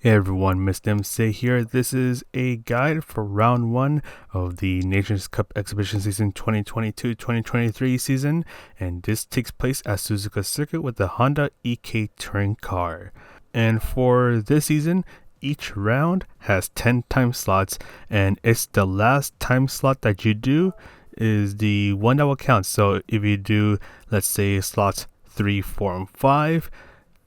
Hey everyone, Mr. MC here. This is a guide for round 1 of the Nations Cup Exhibition Season 2022-2023 season, and this takes place at Suzuka Circuit with the Honda EK Touring Car. And for this season, each round has 10 time slots, and it's the last time slot that you do is the one that will count. So if you do, let's say, slots 3, 4, and 5,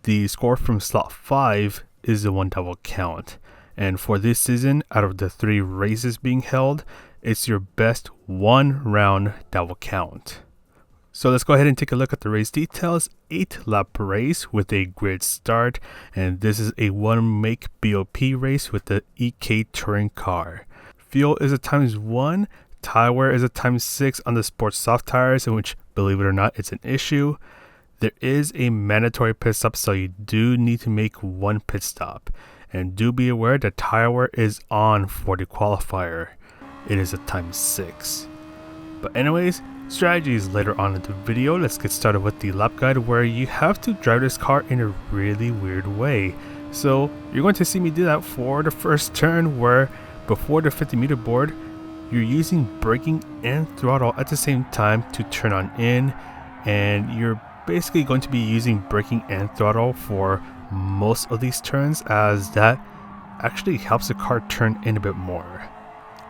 the score from slot 5 is the one that will count. And for this season, out of the 3 races being held, it's your best one round that will count. So let's go ahead and take a look at the race details. 8-lap race with a grid start, and this is a 1-make BOP race with the EK Touring Car. Fuel is a ×1, tire wear is a ×6 on the sports soft tires, in which, believe it or not, it's an issue. There is a mandatory pit stop, so you do need to make one pit stop. And do be aware that tire wear is on for the qualifier. It is a ×6. But anyways, strategies later on in the video. Let's get started with the lap guide, where you have to drive this car in a really weird way. So you're going to see me do that for the first turn, where before the 50-meter board, you're using braking and throttle at the same time to turn on in, and you're basically going to be using braking and throttle for most of these turns, as that actually helps the car turn in a bit more.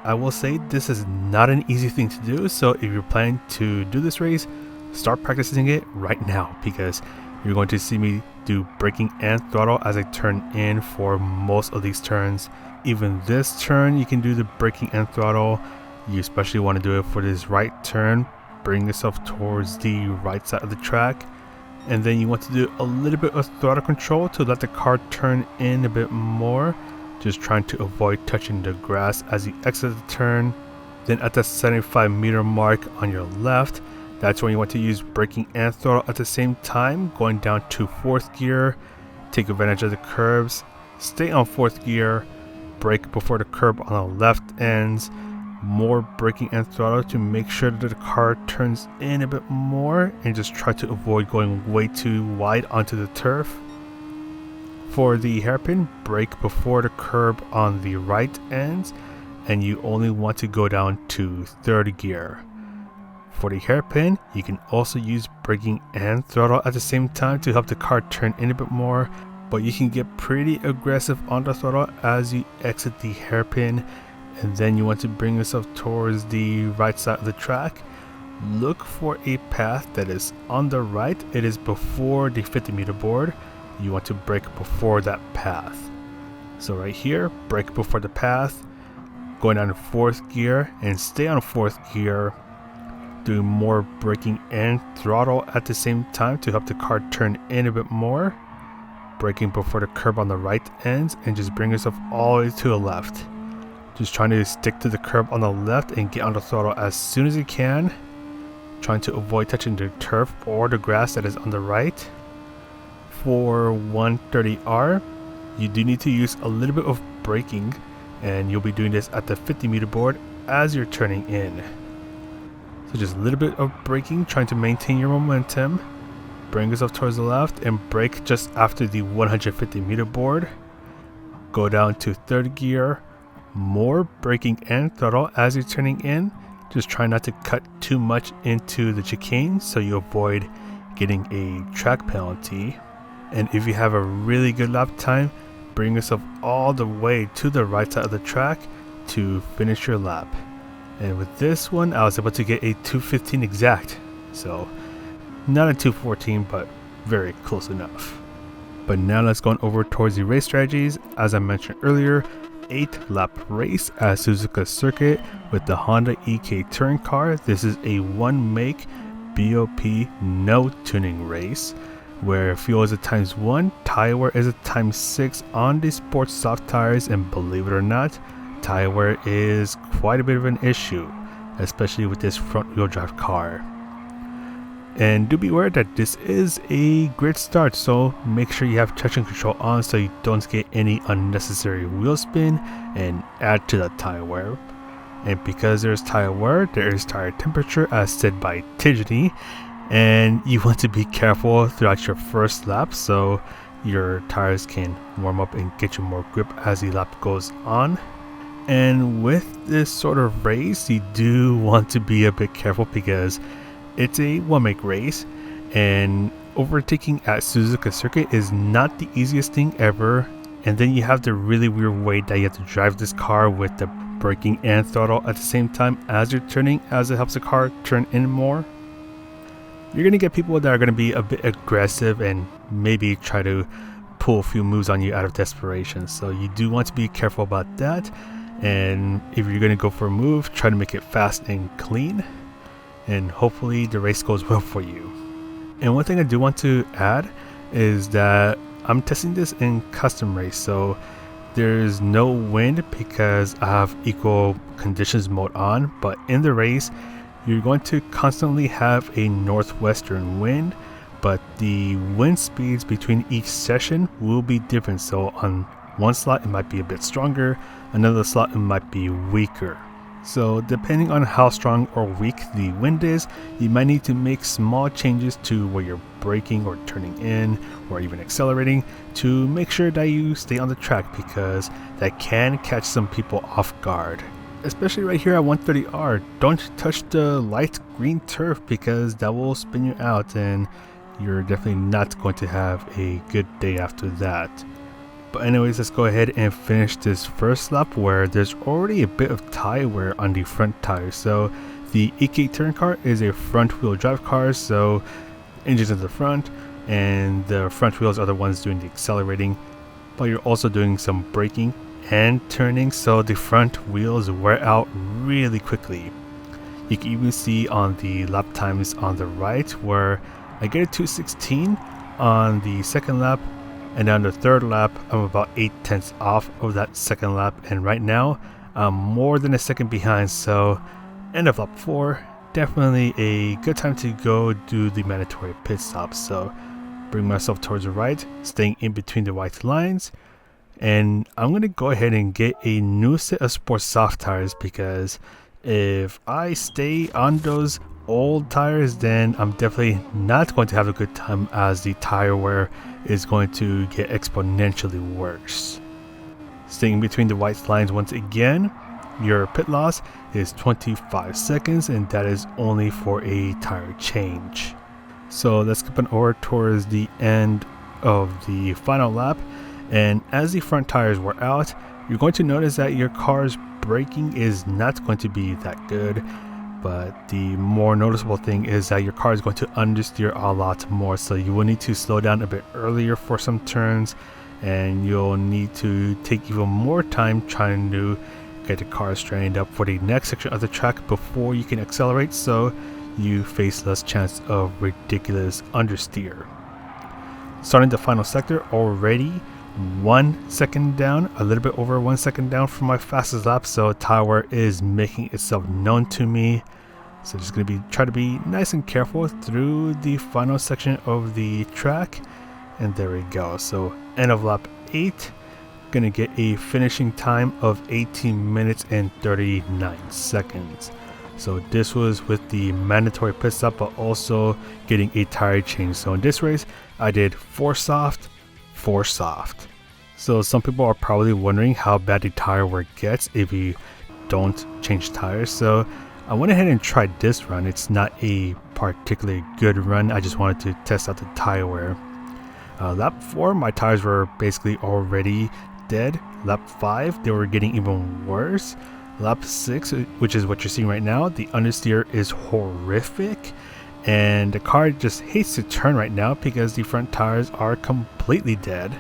I will say this is not an easy thing to do, so if you're planning to do this race, start practicing it right now, because you're going to see me do braking and throttle as I turn in for most of these turns. Even this turn you can do the braking and throttle. You especially want to do it for this right turn. Bring yourself towards the right side of the track, and then you want to do a little bit of throttle control to let the car turn in a bit more, just trying to avoid touching the grass as you exit the turn. Then at the 75-meter mark on your left, that's when you want to use braking and throttle at the same time, going down to 4th gear, take advantage of the curbs, stay on 4th gear, brake before the curb on the left ends, more braking and throttle to make sure that the car turns in a bit more, and just try to avoid going way too wide onto the turf. For the hairpin, brake before the curb on the right ends, and you only want to go down to 3rd gear. For the hairpin, you can also use braking and throttle at the same time to help the car turn in a bit more, but you can get pretty aggressive on the throttle as you exit the hairpin. And then you want to bring yourself towards the right side of the track. Look for a path that is on the right. It is before the 50-meter board. You want to brake before that path. So right here, brake before the path, going down to 4th gear, and stay on 4th gear, doing more braking and throttle at the same time to help the car turn in a bit more. Braking before the curb on the right ends, and just bring yourself all the way to the left. Just trying to stick to the curb on the left and get on the throttle as soon as you can. Trying to avoid touching the turf or the grass that is on the right. For 130R, you do need to use a little bit of braking, and you'll be doing this at the 50-meter board as you're turning in. So just a little bit of braking, trying to maintain your momentum. Bring yourself towards the left and brake just after the 150-meter board. Go down to 3rd gear. More braking and throttle as you're turning in. Just try not to cut too much into the chicane so you avoid getting a track penalty. And if you have a really good lap time, bring yourself all the way to the right side of the track to finish your lap. And with this one, I was able to get a 2:15 exact, so not a 2:14, but very close enough. But now let's go on over towards the race strategies. As I mentioned earlier, 8-lap race at Suzuka Circuit with the Honda EK Touring Car. This is a 1-make BOP no tuning race, where fuel is a ×1, tire wear is a ×6 on the sports soft tires, and believe it or not, tire wear is quite a bit of an issue, especially with this front wheel drive car. And do be aware that this is a grid start, so make sure you have traction control on so you don't get any unnecessary wheel spin and add to that tire wear. And because there's tire wear, there is tire temperature, as said by Tijani, and you want to be careful throughout your first lap, so your tires can warm up and get you more grip as the lap goes on. And with this sort of race, you do want to be a bit careful because it's a one-make race, and overtaking at Suzuka circuit is not the easiest thing ever. And then you have the really weird way that you have to drive this car with the braking and throttle at the same time as you're turning, as it helps the car turn in more. You're going to get people that are going to be a bit aggressive and maybe try to pull a few moves on you out of desperation. So you do want to be careful about that. And if you're going to go for a move, try to make it fast and clean, and hopefully the race goes well for you. And one thing I do want to add is that I'm testing this in custom race, so there's no wind because I have equal conditions mode on, but in the race you're going to constantly have a northwestern wind, but the wind speeds between each session will be different. So on one slot it might be a bit stronger, another slot it might be weaker. So depending on how strong or weak the wind is, you might need to make small changes to where you're braking or turning in or even accelerating to make sure that you stay on the track, because that can catch some people off guard. Especially right here at 130R, don't touch the light green turf because that will spin you out and you're definitely not going to have a good day after that. But anyways, let's go ahead and finish this first lap where there's already a bit of tire wear on the front tires. So the EK Touring car is a front wheel drive car, so engines at the front and the front wheels are the ones doing the accelerating, but you're also doing some braking and turning, so the front wheels wear out really quickly. You can even see on the lap times on the right where I get a 2:16 on the second lap, and on the third lap I'm about 0.8 off of that second lap, and right now I'm more than a second behind. So end of lap 4, definitely a good time to go do the mandatory pit stop. So bring myself towards the right, staying in between the white lines, and I'm going to go ahead and get a new set of sports soft tires, because if I stay on those old tires then I'm definitely not going to have a good time, as the tire wear is going to get exponentially worse. Staying between the white lines once again, your pit loss is 25 seconds, and that is only for a tire change. So let's skip on over towards the end of the final lap, and as the front tires wear out, you're going to notice that your car's braking is not going to be that good. But the more noticeable thing is that your car is going to understeer a lot more, so you will need to slow down a bit earlier for some turns, and you'll need to take even more time trying to get the car straightened up for the next section of the track before you can accelerate, so you face less chance of ridiculous understeer. Starting the final sector, already 1 second down, a little bit over 1 second down from my fastest lap, so tire wear is making itself known to me. So just gonna try to be nice and careful through the final section of the track, and there we go. So end of lap 8, gonna get a finishing time of 18 minutes and 39 seconds. So this was with the mandatory pit stop, but also getting a tire change. So in this race I did 4 soft, 4 soft. So some people are probably wondering how bad the tire wear gets if you don't change tires. So I went ahead and tried this run. It's not a particularly good run, I just wanted to test out the tire wear. Lap 4 my tires were basically already dead. Lap 5 they were getting even worse. Lap 6, which is what you're seeing right now, the understeer is horrific, and the car just hates to turn right now because the front tires are completely dead.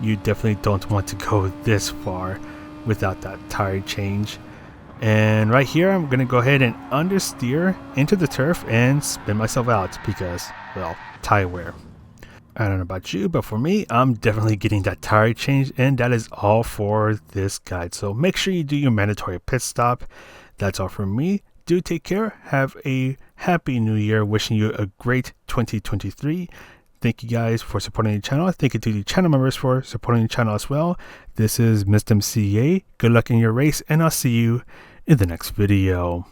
You definitely don't want to go this far without that tire change. And right here I'm gonna go ahead and understeer into the turf and spin myself out because, well, tire wear. I don't know about you, but for me, I'm definitely getting that tire change, and that is all for this guide. So make sure you do your mandatory pit stop. That's all from me. Do take care. Have a happy new year. Wishing you a great 2023. Thank you guys for supporting the channel. Thank you to the channel members for supporting the channel as well. This is Mr. MCA. Good luck in your race, and I'll see you in the next video.